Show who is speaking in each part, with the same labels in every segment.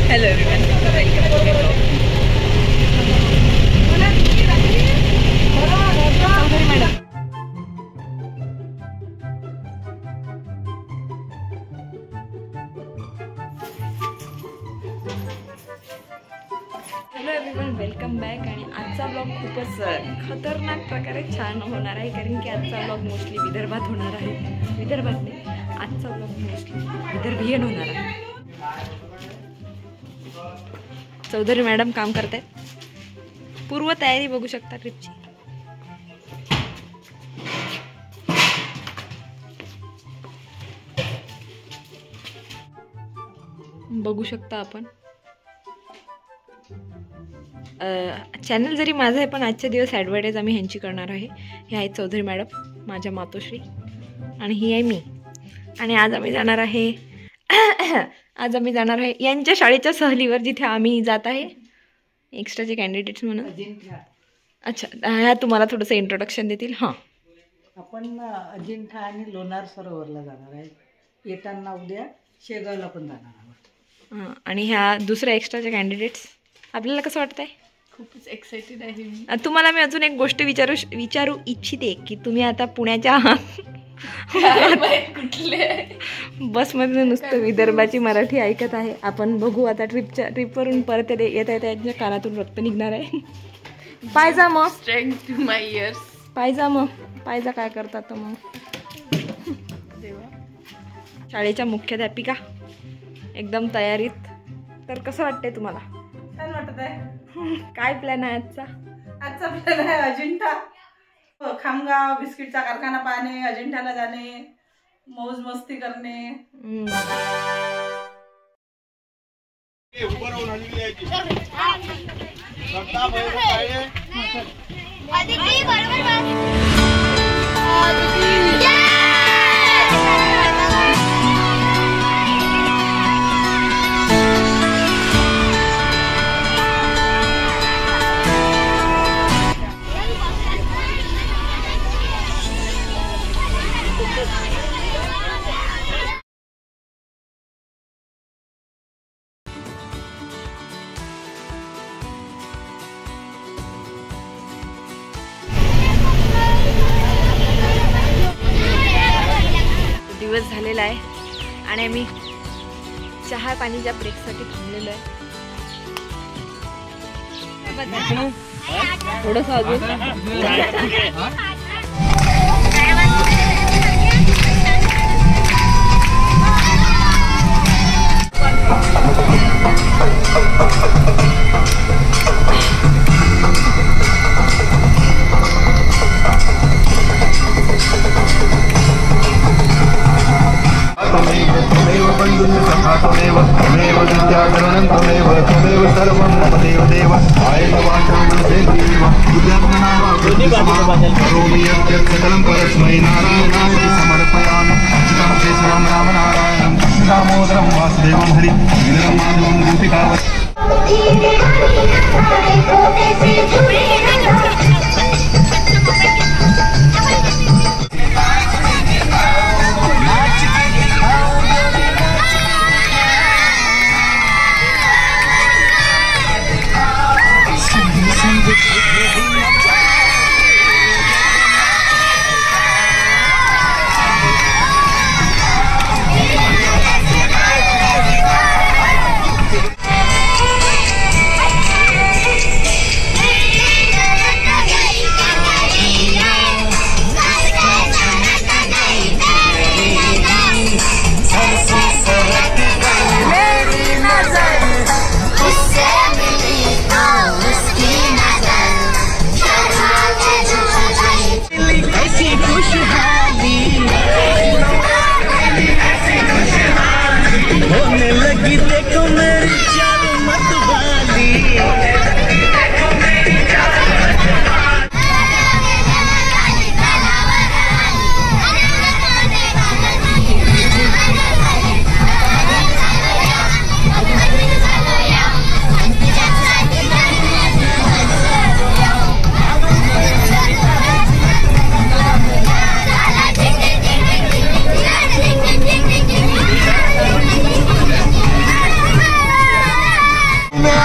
Speaker 1: Hello everyone, welcome to my blog. Hello everyone, welcome back. आणि आजचा blog खूपच खतरनाक प्रकारे छान होणार आहे, कारण की आजचा ब्लॉग मोस्टली विदर्भात होणार आहे. विदर्भात नाही, आजचा ब्लॉग मोस्टली विदर्भीयन होणार आहे. चौधरी मॅडम काम करतायत. पूर्व तयारी बघू शकता ट्रिपची. बघू शकता आपण. चॅनल जरी माझं आहे, पण आजच्या दिवस ॲडव्हर्टाईज आम्ही ह्यांची करणार आहे. हे आहेत चौधरी मॅडम, माझ्या मातोश्री, आणि ही आहे मी. आणि आज आम्ही जाणार आहे यांच्या शाळेच्या सहलीवर, जिथे आम्ही जात आहे एक्स्ट्राचे कॅन्डिडेट्स म्हणून. अच्छा, ह्या तुम्हाला थोडंसं इंट्रोडक्शन देतील. हां,
Speaker 2: आपण अजिंठा आणि लोणार सरोवरला जाणार आहे. येताना उद्या शेगावला पण जाणार आहोत.
Speaker 1: हां, आणि ह्या दुसऱ्या एक्स्ट्राच्या कॅन्डिडेट्स. आपल्याला कसं वाटतंय?
Speaker 3: खूपच एक्साइटेड आहे मी.
Speaker 1: तुम्हाला मी अजून एक गोष्ट विचारू इच्छिते की तुम्ही आता पुण्याच्या
Speaker 3: कुठले
Speaker 1: बसमध्ये नुसतं विदर्भाची मराठी ऐकत आहे. आपण बघू आता ट्रिपवरून परत येता येता यांच्या कानातून रक्त निघणार आहे. पायजा मग
Speaker 3: स्ट्रेंथ टू माय इयर्स.
Speaker 1: पायजा काय करतात मग.
Speaker 3: देवा,
Speaker 1: शाळेच्या मुख्याध्यापिका एकदम तयारीत. तर कसं वाटतंय तुम्हाला?
Speaker 2: छान वाटत आहे.
Speaker 1: काय प्लॅन आहे आजचा?
Speaker 2: आजचा प्लॅन आहे अजिंठा, खामगाव, बिस्किटचा कारखाना पाहणे, अजिंठाला जाणे, मौज मस्ती करणे.
Speaker 1: दिवस झालेला आहे आणि आम्ही चहा पाणीच्या ब्रेकसाठी थांबलेलो आहे. थोडंसं अजून
Speaker 4: दामोदरं वासुदेवं हरि माधवं गोपिकावत्.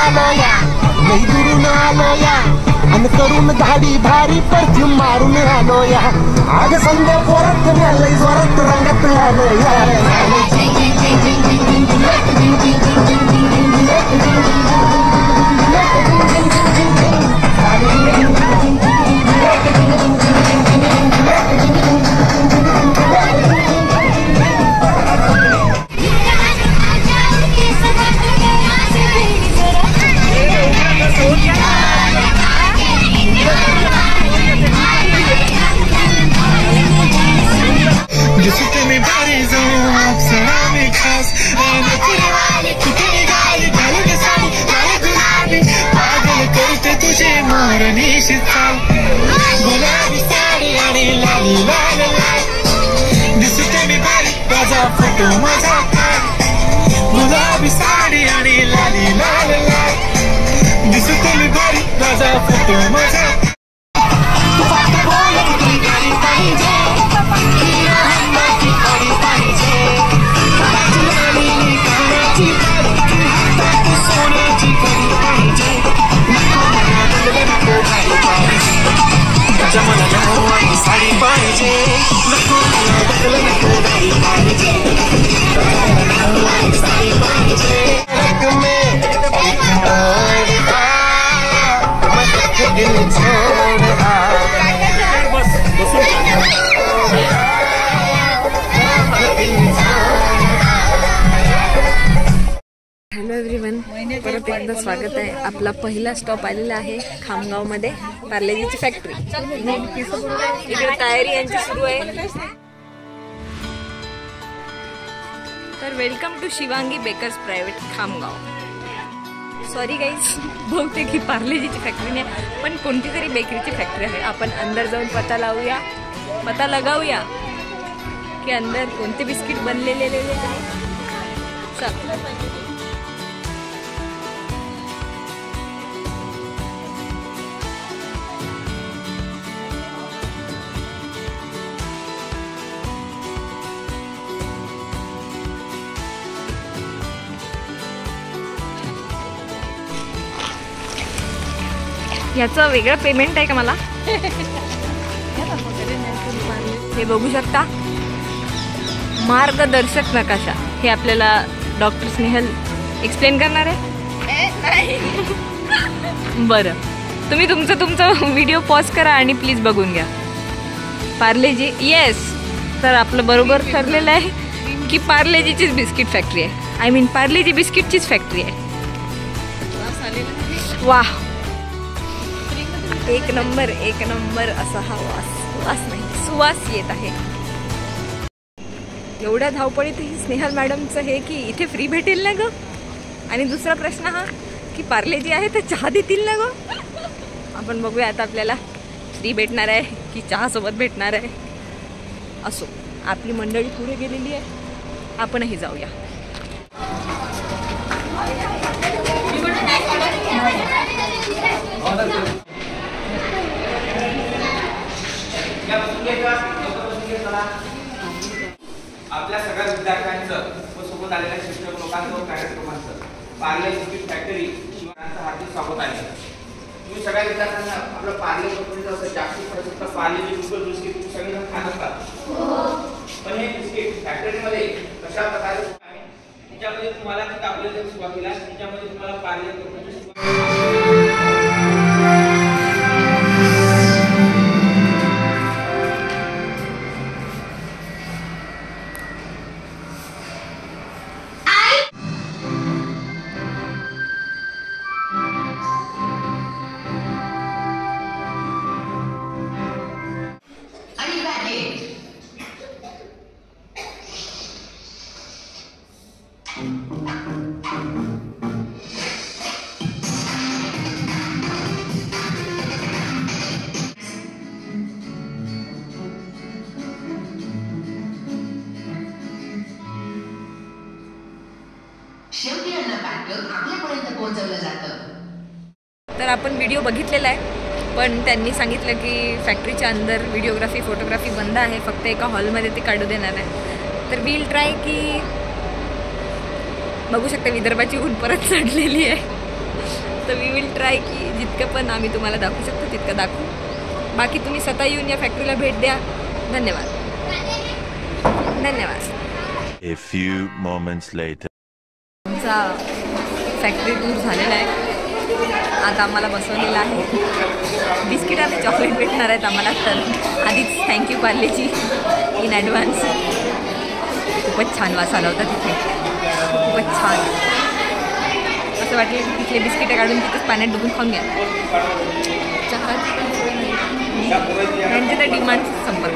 Speaker 5: आलो या लई दुरून आलो या आणि करून धाडी भारी परफ्यूम मारून आलो या आग संध्या पोरात लई जोरात रंगात आलो जिससे मैं बारी जाऊं अप्सरा में खास पागल करते तुझे मोरनी शिचाल गुलाबी साडी आणि लाली लाल लाल दिसते मी बारी माझा फोटो माझा गुलाबी साडी आणि लाली लाल लाल दिसते मी बारी माझा फोटो माझा साडी पाहिजे
Speaker 1: हॅलो एव्हरीवन, परत एकदा स्वागत आहे. आपला पहिला स्टॉप आलेला आहे खामगावमध्ये, पार्लेजीची फॅक्टरी. इकडे तयारी यांची सुरू आहे. तर welcome to Shivangi bakers private Khamgaon. Sorry guys, बहुतेक ही पार्लेजीची फॅक्टरी नाही पण कोणती तरी बेकरीची फॅक्टरी आहे. आपण अंदर जाऊन पता लगावूया की अंदर कोणते बिस्किट बनलेले आहे. चल. याचं वेगळं पेमेंट आहे का मला? हे बघू शकता, मार्गदर्शक नकाशा. हे आपल्याला डॉक्टर स्नेहल एक्सप्लेन करणार आहे. बरं, तुम्ही तुमचा व्हिडिओ पॉज करा आणि प्लीज बघून घ्या. पार्लेजी, येस. तर आपलं बरोबर ठरलेलं आहे की पार्लेजीचीच बिस्किट फॅक्टरी आहे. आय मीन पार्लेजी बिस्किटचीच फॅक्टरी आहे. वाह, एक नंबर असा हा वास नाही, सुवास येत आहे. एवढ्या धावपळीत ही स्नेहल मॅडमचं हे की इथे फ्री भेटेल ना ग. आणि दुसरा प्रश्न हा की पार्लेजी आहे तर चहा देतील ना ग. आपण बघूया आता आपल्याला फ्री भेटणार आहे की चहा सोबत भेटणार आहे. असो, आपली मंडळी पुढे गेलेली आहे, आपणही जाऊया.
Speaker 6: आपल्या सगळ्या विद्यार्थ्यांचं व सोबत आलेल्या शिक्षक लोकांचं व कार्यक्रमांचं पार्ले बिस्किट फॅक्टरी शिवांचं हार्दिक स्वागत आहे. तुम्ही सगळ्या विद्यार्थ्यांना आपलं पार्ले कंपनीचं असं जास्तीत जास्त पार्ले बिस्किट तुम्ही सगळेजण खात असतात. पण हे बिस्किट फॅक्टरीमध्ये कशा प्रकारे त्याच्यामध्ये तुम्हाला आपल्याला सुरुवातीला त्याच्यामध्ये तुम्हाला पार्ले कंपनीची
Speaker 1: तर आपण व्हिडिओ बघितलेला आहे, पण त्यांनी सांगितलं की फॅक्टरीच्या अंदर व्हिडिओग्राफी फोटोग्राफी बंद आहे, फक्त एका हॉलमध्ये ते काढू देणार आहे. तर वील ट्राय की बघू शकता विदर्भाची ऊन परत चढलेली आहे. तर वी विल ट्राय की जितकं पण आम्ही तुम्हाला दाखवू शकतो तितकं दाखवू. बाकी तुम्ही स्वतः येऊन या फॅक्टरीला भेट द्या. धन्यवाद. धन्यवाद.
Speaker 7: A few moments later.
Speaker 1: आमचा फॅक्टरी टूर झालेला आहे. आता आम्हाला बसवलेलं आहे. बिस्किट आणि चॉकलेट भेटणार आहेत आम्हाला. तर आधीच थँक्यू पार्लेची इन ॲडव्हान्स. खूपच छान वास आला होता तिथे. खूपच छान असं वाटलं की तिथले बिस्किटं काढून तिथेच पाण्यात डुबून खाऊन घ्या. त्यांचे तर डिमांड संपत.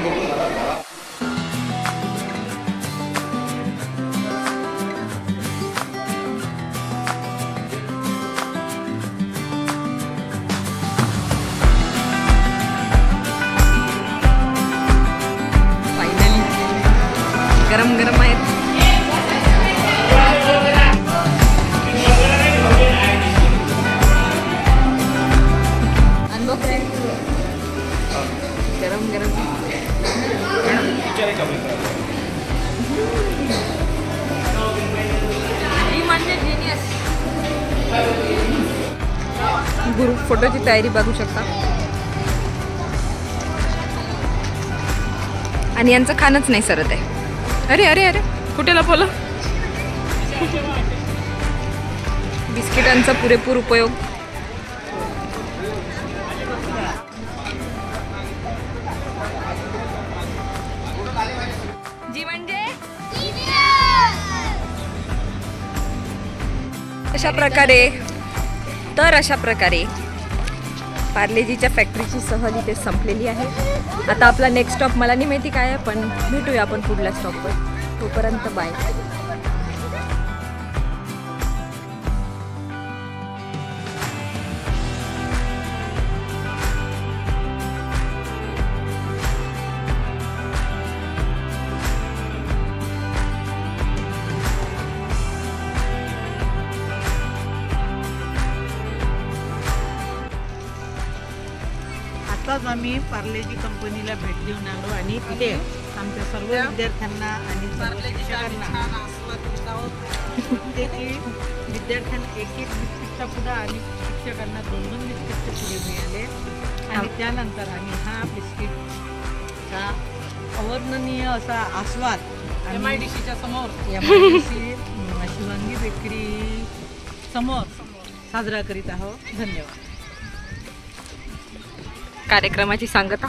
Speaker 1: गरम गरम आहेत. अनबॉक्सिंग गरम गरम. म्हणजे जिनियस. ग्रुप फोटोची तयारी बघू शकता. आणि यांचं खाणंच नाही सरत आहे. अरे अरे अरे कुठे लपवलं. बिस्किटांचा पुरेपूर उपयोग. जी म्हणजे अशा प्रकारे पार्लेजीच्या फॅक्टरीची सहल इथे संपलेली आहे. आता आपला नेक्स्ट स्टॉप मला नाही माहिती काय आहे, पण भेटूया आपण पुढल्या स्टॉपवर. तोपर्यंत बाय.
Speaker 2: आताच आम्ही पार्लेजी कंपनीला भेट देऊन आलो आणि तिथे आमच्या सर्व विद्यार्थ्यांना आणि सर्व शिक्षकांना विद्यार्थ्यांना एक बिस्किटचा पुडा आणि शिक्षकांना 2 बिस्किटचे पुडे मिळाले. आणि त्यानंतर आम्ही हा बिस्किटचा अवर्णनीय असा आस्वाद MIDCच्या समोर MIDC शिवांगी बेकरी समोर साजरा करीत आहोत. धन्यवाद.
Speaker 1: कार्यक्रमाची सांगता.